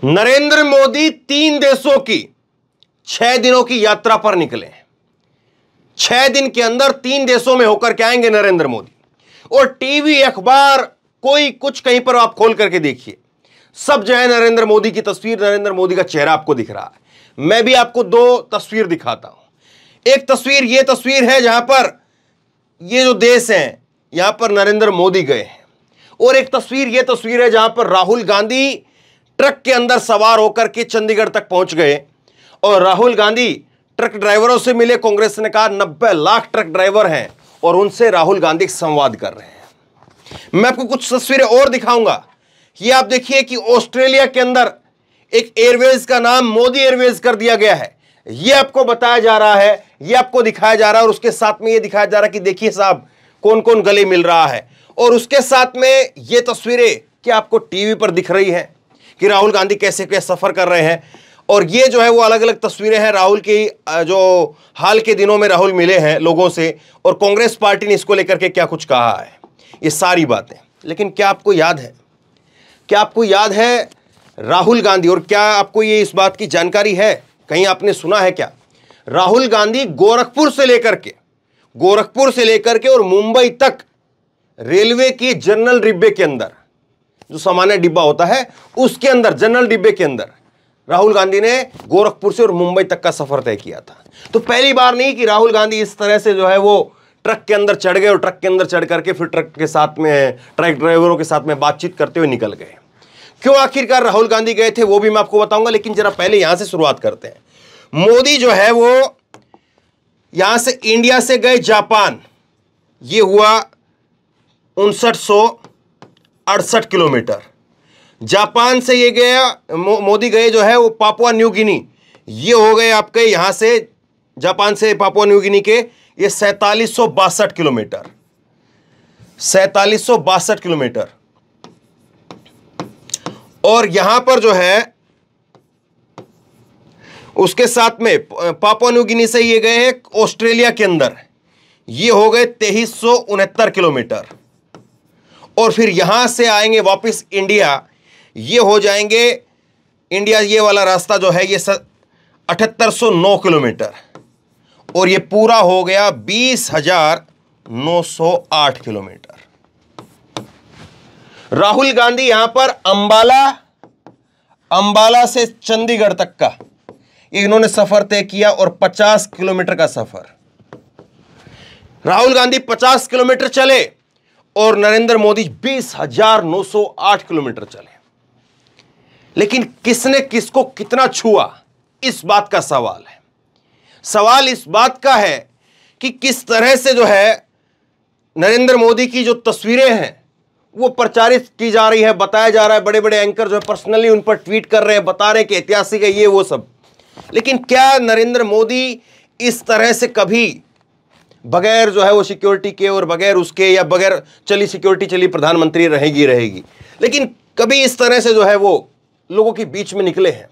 नरेंद्र मोदी 3 देशों की 6 दिनों की यात्रा पर निकले हैं। 6 दिन के अंदर 3 देशों में होकर के आएंगे नरेंद्र मोदी। और टीवी, अखबार, कोई कुछ कहीं पर आप खोल करके देखिए, सब जो है नरेंद्र मोदी की तस्वीर, नरेंद्र मोदी का चेहरा आपको दिख रहा है। मैं भी आपको 2 तस्वीर दिखाता हूं। एक तस्वीर, ये तस्वीर है जहां पर ये जो देश है यहां पर नरेंद्र मोदी गए हैं, और एक तस्वीर, ये तस्वीर है जहां पर राहुल गांधी ट्रक के अंदर सवार होकर के चंडीगढ़ तक पहुंच गए। और राहुल गांधी ट्रक ड्राइवरों से मिले। कांग्रेस ने कहा 90 लाख ट्रक ड्राइवर हैं और उनसे राहुल गांधी संवाद कर रहे हैं। मैं आपको कुछ तस्वीरें और दिखाऊंगा। ये आप देखिए कि ऑस्ट्रेलिया के अंदर एक एयरवेज का नाम मोदी एयरवेज कर दिया गया है। यह आपको बताया जा रहा है, यह आपको दिखाया जा रहा है, और उसके साथ में यह दिखाया जा रहा है कि देखिए साहब कौन कौन गले मिल रहा है। और उसके साथ में ये तस्वीरें क्या आपको टीवी पर दिख रही हैं कि राहुल गांधी कैसे कैसे सफर कर रहे हैं। और ये जो है वो अलग अलग तस्वीरें हैं राहुल की, जो हाल के दिनों में राहुल मिले हैं लोगों से, और कांग्रेस पार्टी ने इसको लेकर के क्या कुछ कहा है, ये सारी बातें। लेकिन क्या आपको याद है, क्या आपको याद है राहुल गांधी, और क्या आपको ये इस बात की जानकारी है, कहीं आपने सुना है क्या, राहुल गांधी गोरखपुर से लेकर के और मुंबई तक रेलवे की जनरल डिब्बे के अंदर, जो सामान्य डिब्बा होता है उसके अंदर, जनरल डिब्बे के अंदर राहुल गांधी ने गोरखपुर से और मुंबई तक का सफर तय किया था। तो पहली बार नहीं कि राहुल गांधी इस तरह से जो है वो ट्रक के अंदर चढ़ गए और ट्रक के अंदर चढ़ करके फिर ट्रक ड्राइवरों के साथ में बातचीत करते हुए निकल गए। क्यों आखिरकार राहुल गांधी गए थे वो भी मैं आपको बताऊंगा, लेकिन जरा पहले यहां से शुरुआत करते हैं। मोदी जो है वो यहां से इंडिया से गए जापान, ये हुआ 5968 किलोमीटर। जापान से ये गया मोदी गए जो है वो पापुआ न्यू गिनी, ये हो गए आपके यहां से जापान से पापुआ न्यू गिनी के ये 4762 किलोमीटर, 4762 किलोमीटर। और यहां पर जो है उसके साथ में पापुआ न्यू गिनी से ये गए हैं ऑस्ट्रेलिया के अंदर, ये हो गए 2369 किलोमीटर। और फिर यहां से आएंगे वापस इंडिया, ये हो जाएंगे इंडिया, ये वाला रास्ता जो है ये 7809 किलोमीटर, और ये पूरा हो गया 20,908 किलोमीटर। राहुल गांधी यहां पर अंबाला से चंडीगढ़ तक का इन्होंने सफर तय किया, और 50 किलोमीटर का सफर। राहुल गांधी 50 किलोमीटर चले और नरेंद्र मोदी 20,908 किलोमीटर चले। लेकिन किसने किसको कितना छुआ, इस बात का सवाल है। सवाल इस बात का है कि किस तरह से जो है नरेंद्र मोदी की जो तस्वीरें हैं वो प्रचारित की जा रही है, बताया जा रहा है, बड़े बड़े एंकर जो है पर्सनली उन पर ट्वीट कर रहे हैं, बता रहे हैं कि ऐतिहासिक है ये वो सब। लेकिन क्या नरेंद्र मोदी इस तरह से कभी बगैर जो है वो सिक्योरिटी के और बगैर उसके, या बगैर चली सिक्योरिटी चली प्रधानमंत्री रहेगी, लेकिन कभी इस तरह से जो है वो लोगों के बीच में निकले हैं,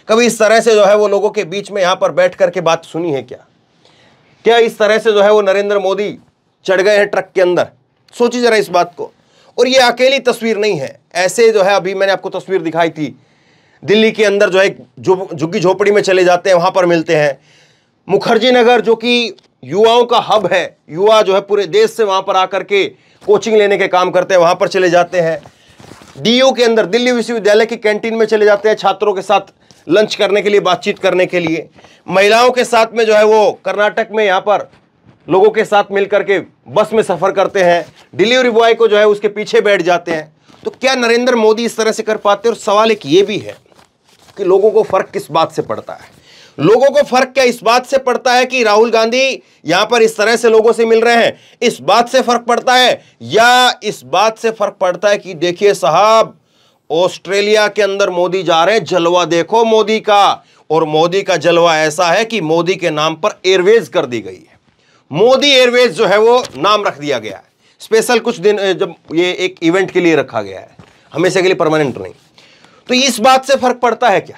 कभी इस तरह से जो है वो लोगों के बीच में यहां पर बैठ करके बात सुनी है क्या? क्या इस तरह से जो है वो नरेंद्र मोदी चढ़ गए हैं ट्रक के अंदर? सोचिए जरा इस बात को। और ये अकेली तस्वीर नहीं है, ऐसे जो है अभी मैंने आपको तस्वीर दिखाई थी, दिल्ली के अंदर जो है झुग्गी झोपड़ी में चले जाते हैं, वहां पर मिलते हैं। मुखर्जी नगर जो कि युवाओं का हब है, युवा जो है पूरे देश से वहां पर आकर के कोचिंग लेने के काम करते हैं, वहां पर चले जाते हैं। डीयू के अंदर, दिल्ली विश्वविद्यालय की कैंटीन में चले जाते हैं छात्रों के साथ लंच करने के लिए, बातचीत करने के लिए। महिलाओं के साथ में जो है वो कर्नाटक में यहाँ पर लोगों के साथ मिलकर के बस में सफर करते हैं, डिलीवरी बॉय को जो है उसके पीछे बैठ जाते हैं। तो क्या नरेंद्र मोदी इस तरह से कर पाते हैं? और सवाल एक ये भी है कि लोगों को फर्क किस बात से पड़ता है? लोगों को फर्क क्या इस बात से पड़ता है कि राहुल गांधी यहां पर इस तरह से लोगों से मिल रहे हैं, इस बात से फर्क पड़ता है? या इस बात से फर्क पड़ता है कि देखिए साहब ऑस्ट्रेलिया के अंदर मोदी जा रहे हैं, जलवा देखो मोदी का, और मोदी का जलवा ऐसा है कि मोदी के नाम पर एयरवेज कर दी गई है। मोदी एयरवेज जो है वो नाम रख दिया गया है, स्पेशल कुछ दिन जब ये एक इवेंट के लिए रखा गया है, हमेशा के लिए परमानेंट नहीं। तो इस बात से फर्क पड़ता है क्या?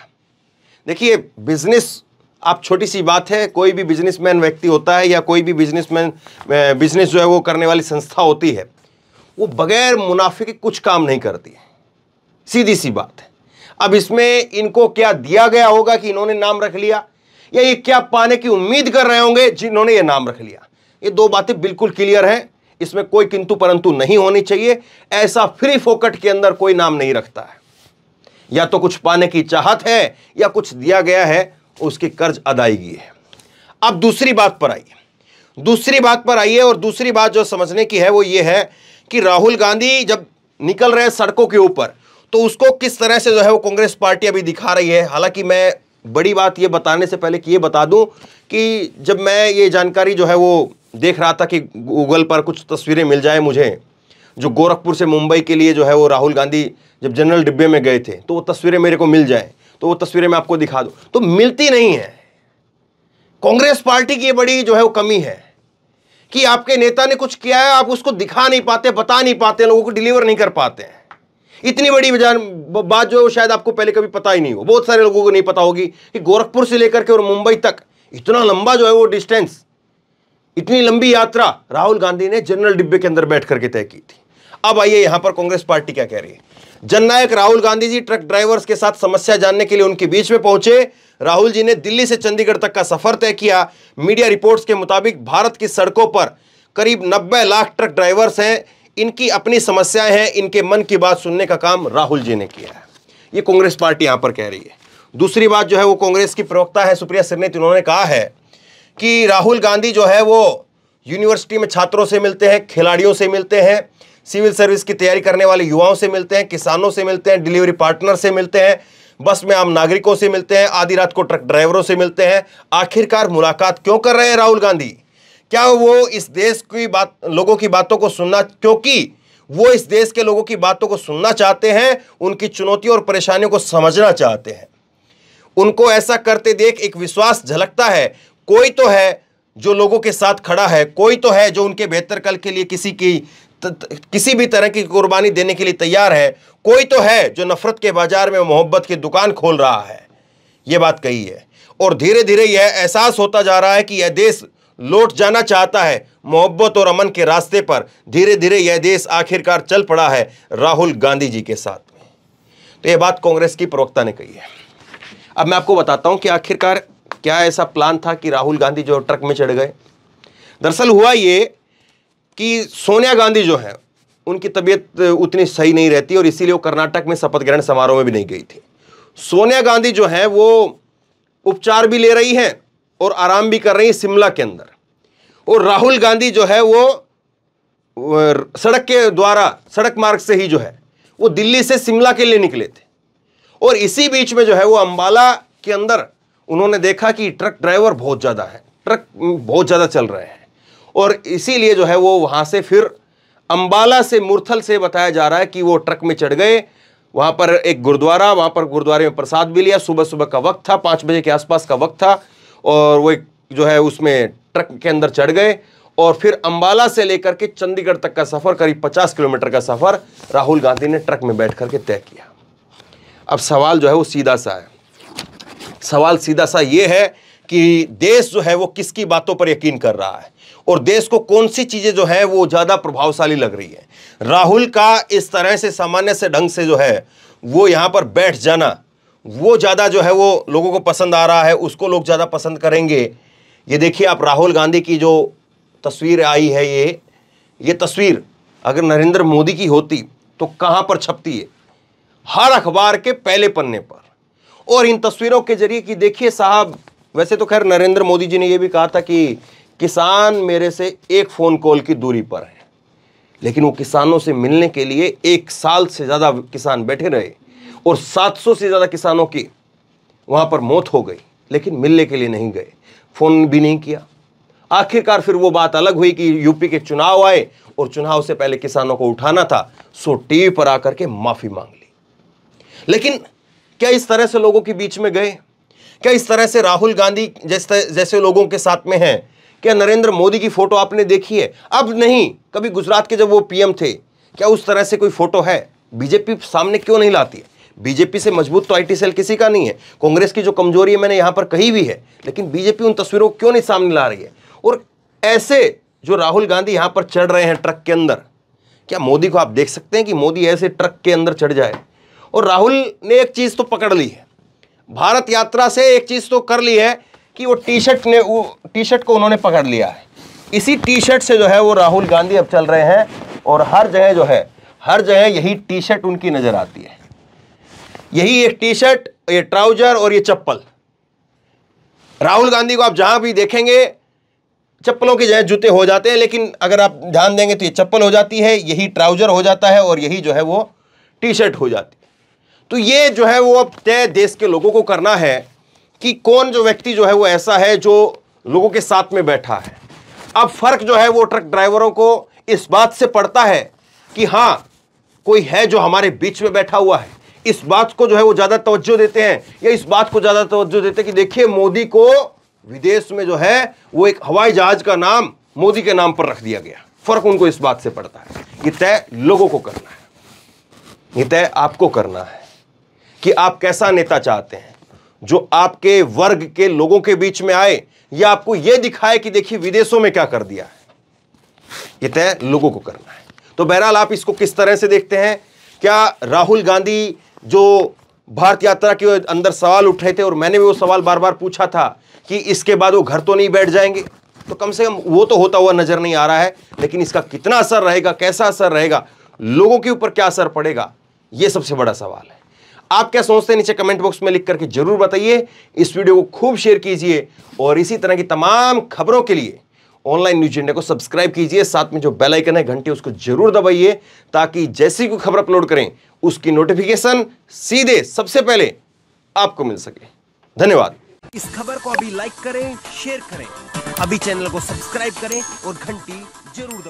देखिए बिजनेस, आप छोटी सी बात है, कोई भी बिजनेसमैन व्यक्ति होता है या कोई भी बिजनेस जो है वो करने वाली संस्था होती है, वो बगैर मुनाफे के कुछ काम नहीं करती है, सीधी सी बात है। अब इसमें इनको क्या दिया गया होगा कि इन्होंने नाम रख लिया, या ये क्या पाने की उम्मीद कर रहे होंगे जिन्होंने ये नाम रख लिया? ये दो बातें बिल्कुल क्लियर हैं, इसमें कोई किंतु परंतु नहीं होनी चाहिए। ऐसा फ्री फोकट के अंदर कोई नाम नहीं रखता है, या तो कुछ पाने की चाहत है या कुछ दिया गया है, उसकी कर्ज अदायगी है। अब दूसरी बात पर आइए, और दूसरी बात जो समझने की है वो ये है कि राहुल गांधी जब निकल रहे हैं सड़कों के ऊपर, तो उसको किस तरह से जो है वो कांग्रेस पार्टी अभी दिखा रही है। हालांकि मैं बड़ी बात ये बताने से पहले कि ये बता दूं कि जब मैं ये जानकारी जो है वो देख रहा था कि गूगल पर कुछ तस्वीरें मिल जाए मुझे, जो गोरखपुर से मुंबई के लिए जो है वो राहुल गांधी जब जनरल डिब्बे में गए थे, तो वो तस्वीरें मेरे को मिल जाए, तो वो तस्वीरें मैं आपको दिखा दूं, तो मिलती नहीं है। कांग्रेस पार्टी की ये बड़ी जो है वो कमी है कि आपके नेता ने कुछ किया है, आप उसको दिखा नहीं पाते, बता नहीं पाते, लोगों को डिलीवर नहीं कर पाते हैं। इतनी बड़ी बात जो है शायद आपको पहले कभी पता ही नहीं हो, बहुत सारे लोगों को नहीं पता होगी कि गोरखपुर से लेकर के और मुंबई तक इतना लंबा जो है वो डिस्टेंस, इतनी लंबी यात्रा राहुल गांधी ने जनरल डिब्बे के अंदर बैठ करके तय की थी। अब आइए यहां पर कांग्रेस पार्टी क्या कह रही है। जननायक राहुल गांधी जी ट्रक ड्राइवर्स के साथ समस्या जानने के लिए उनके बीच में पहुंचे। राहुल जी ने दिल्ली से चंडीगढ़ तक का सफर तय किया। मीडिया रिपोर्ट्स के मुताबिक भारत की सड़कों पर करीब 90 लाख ट्रक ड्राइवर्स हैं, इनकी अपनी समस्याएं हैं, इनके मन की बात सुनने का काम राहुल जी ने किया है। ये कांग्रेस पार्टी यहां पर कह रही है। दूसरी बात जो है वो कांग्रेस की प्रवक्ता है सुप्रिया श्रीनेत, उन्होंने कहा है कि राहुल गांधी जो है वो यूनिवर्सिटी में छात्रों से मिलते हैं, खिलाड़ियों से मिलते हैं, सिविल सर्विस की तैयारी करने वाले युवाओं से मिलते हैं, किसानों से मिलते हैं, डिलीवरी पार्टनर से मिलते हैं, बस में आम नागरिकों से मिलते हैं, आधी रात को ट्रक ड्राइवरों से मिलते हैं। आखिरकार मुलाकात क्यों कर रहे हैं राहुल गांधी? क्या वो इस देश की बात, लोगों की बातों को सुनना, क्योंकि वो इस देश के लोगों की बातों को सुनना चाहते हैं, उनकी चुनौतियों और परेशानियों को समझना चाहते हैं। उनको ऐसा करते देख एक विश्वास झलकता है, कोई तो है जो लोगों के साथ खड़ा है, कोई तो है जो उनके बेहतर कल के लिए किसी भी तरह की कुर्बानी देने के लिए तैयार है, कोई तो है जो नफरत के बाजार में मोहब्बत की दुकान खोल रहा है। यह बात कही है, और धीरे धीरे यह एहसास होता जा रहा है कि यह देश लौट जाना चाहता है मोहब्बत और अमन के रास्ते पर। धीरे धीरे यह देश आखिरकार चल पड़ा है राहुल गांधी जी के साथ में। तो यह बात कांग्रेस की प्रवक्ता ने कही है। अब मैं आपको बताता हूं कि आखिरकार क्या ऐसा प्लान था कि राहुल गांधी जो ट्रक में चढ़ गए। दरअसल हुआ ये कि सोनिया गांधी जो है उनकी तबीयत उतनी सही नहीं रहती, और इसीलिए वो कर्नाटक में शपथ ग्रहण समारोह में भी नहीं गई थी। सोनिया गांधी जो है वो उपचार भी ले रही हैं और आराम भी कर रही है शिमला के अंदर, और राहुल गांधी जो है वो सड़क मार्ग से ही जो है वो दिल्ली से शिमला के लिए निकले थे। और इसी बीच में जो है वो अंबाला के अंदर उन्होंने देखा कि ट्रक ड्राइवर बहुत ज़्यादा है, ट्रक बहुत ज़्यादा चल रहे हैं, और इसीलिए जो है वो वहाँ से फिर अंबाला से मुरथल से बताया जा रहा है कि वो ट्रक में चढ़ गए। वहाँ पर एक गुरुद्वारा, वहाँ पर गुरुद्वारे में प्रसाद भी लिया। सुबह सुबह का वक्त था, 5 बजे के आसपास का वक्त था, और वो एक जो है उसमें ट्रक के अंदर चढ़ गए, और फिर अंबाला से लेकर के चंडीगढ़ तक का सफ़र, करीब 50 किलोमीटर का सफ़र राहुल गांधी ने ट्रक में बैठ करके तय किया। अब सवाल जो है वो सीधा सा है, सवाल सीधा सा ये है कि देश जो है वो किसकी बातों पर यकीन कर रहा है, और देश को कौन सी चीज़ें जो है वो ज़्यादा प्रभावशाली लग रही है। राहुल का इस तरह से सामान्य से ढंग से जो है वो यहाँ पर बैठ जाना, वो ज़्यादा जो है वो लोगों को पसंद आ रहा है, उसको लोग ज़्यादा पसंद करेंगे। ये देखिए आप, राहुल गांधी की जो तस्वीर आई है, ये तस्वीर अगर नरेंद्र मोदी की होती तो कहाँ पर छपती है? हर अखबार के पहले पन्ने पर। और इन तस्वीरों के जरिए कि देखिए साहब, वैसे तो खैर नरेंद्र मोदी जी ने यह भी कहा था कि किसान मेरे से एक फ़ोन कॉल की दूरी पर है, लेकिन वो किसानों से मिलने के लिए 1 साल से ज़्यादा किसान बैठे रहे, और 700 से ज़्यादा किसानों की वहाँ पर मौत हो गई, लेकिन मिलने के लिए नहीं गए, फ़ोन भी नहीं किया। आखिरकार फिर वो बात अलग हुई कि यूपी के चुनाव आए, और चुनाव से पहले किसानों को उठाना था, सो टीवी पर आकर के माफ़ी मांग ली। लेकिन क्या इस तरह से लोगों के बीच में गए? क्या इस तरह से राहुल गांधी जैसे लोगों के साथ में हैं? क्या नरेंद्र मोदी की फोटो आपने देखी है? अब नहीं, कभी गुजरात के जब वो पीएम थे, क्या उस तरह से कोई फोटो है? बीजेपी सामने क्यों नहीं लाती है? बीजेपी से मजबूत तो आईटी सेल किसी का नहीं है। कांग्रेस की जो कमजोरी है मैंने यहां पर कही भी है, लेकिन बीजेपी उन तस्वीरों को क्यों नहीं सामने ला रही है? और ऐसे जो राहुल गांधी यहां पर चढ़ रहे हैं ट्रक के अंदर, क्या मोदी को आप देख सकते हैं कि मोदी ऐसे ट्रक के अंदर चढ़ जाए? और राहुल ने एक चीज तो पकड़ ली है, भारत यात्रा से एक चीज तो कर ली है कि वो टी शर्ट को उन्होंने पकड़ लिया है। इसी टी शर्ट से जो है वो राहुल गांधी अब चल रहे हैं और हर जगह जो है, हर जगह यही टी शर्ट उनकी नजर आती है। यही एक टी शर्ट, ये ट्राउजर और ये चप्पल। राहुल गांधी को आप जहां भी देखेंगे चप्पलों की जगह जूते हो जाते हैं, लेकिन अगर आप ध्यान देंगे तो ये चप्पल हो जाती है, यही ट्राउजर हो जाता है और यही जो है वो टी शर्ट हो जाती है। तो ये जो है वो अब तय देश के लोगों को करना है कि कौन जो व्यक्ति जो है वो ऐसा है जो लोगों के साथ में बैठा है। अब फर्क जो है वो ट्रक ड्राइवरों को इस बात से पड़ता है कि हां कोई है जो हमारे बीच में बैठा हुआ है। इस बात को जो है वो ज्यादा तवज्जो देते हैं, या इस बात को ज्यादा तवज्जो देते हैं कि देखिए मोदी को विदेश में जो है वो एक हवाई जहाज का नाम मोदी के नाम पर रख दिया गया। फर्क उनको इस बात से पड़ता है। ये तय लोगों को करना है, ये तय आपको करना है कि आप कैसा नेता चाहते हैं, जो आपके वर्ग के लोगों के बीच में आए या आपको यह दिखाए कि देखिए विदेशों में क्या कर दिया है। ये तय लोगों को करना है। तो बहरहाल आप इसको किस तरह से देखते हैं? क्या राहुल गांधी जो भारत यात्रा के अंदर सवाल उठ रहे थे और मैंने भी वो सवाल बार बार पूछा था कि इसके बाद वो घर तो नहीं बैठ जाएंगे, तो कम से कम वो तो होता हुआ नजर नहीं आ रहा है, लेकिन इसका कितना असर रहेगा, कैसा असर रहेगा, लोगों के ऊपर क्या असर पड़ेगा, ये सबसे बड़ा सवाल है। आप क्या सोचते हैं नीचे कमेंट बॉक्स में लिख करके जरूर बताइए। इस वीडियो को खूब शेयर कीजिए और इसी तरह की तमाम खबरों के लिए ऑनलाइन न्यूज इंडिया को सब्सक्राइब कीजिए। साथ में जो बेल आइकन है घंटी उसको जरूर दबाइए, ताकि जैसी कोई खबर अपलोड करें उसकी नोटिफिकेशन सीधे सबसे पहले आपको मिल सके। धन्यवाद। इस खबर को अभी लाइक करें, शेयर करें, अभी चैनल को सब्सक्राइब करें और घंटी जरूर दबाएं।